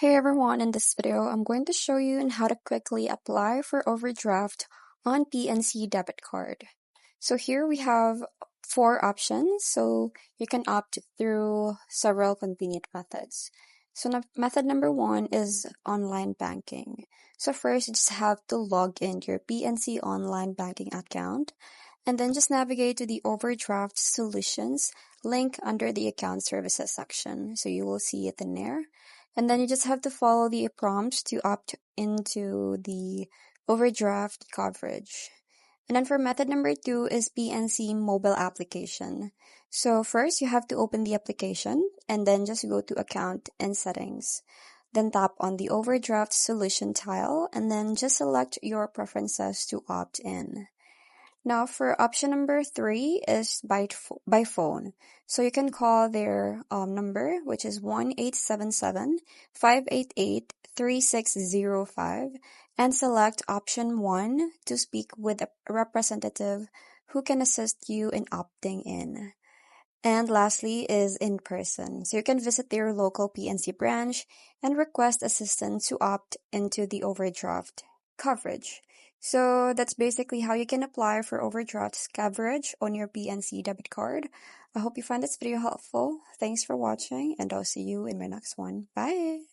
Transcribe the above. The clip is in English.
Hey everyone, in this video, I'm going to show you on how to quickly apply for overdraft on PNC Debit Card. So here we have four options, so you can opt through several convenient methods. So method number one is online banking. So first, you just have to log into your PNC online banking account, and then just navigate to the Overdraft Solutions link under the Account Services section. So you will see it in there. And then you just have to follow the prompts to opt into the overdraft coverage. And then for method number two is PNC mobile application. So first you have to open the application and then just go to account and settings. Then tap on the overdraft solution tile and then just select your preferences to opt in. Now for option number three is by phone. So you can call their number, which is 1-877-588-3605, and select option 1 to speak with a representative who can assist you in opting in. And lastly is in person. So you can visit their local PNC branch and request assistance to opt into the overdraft coverage. So that's basically how you can apply for overdraft coverage on your PNC debit card. I hope you find this video helpful. Thanks for watching, and I'll see you in my next one. Bye!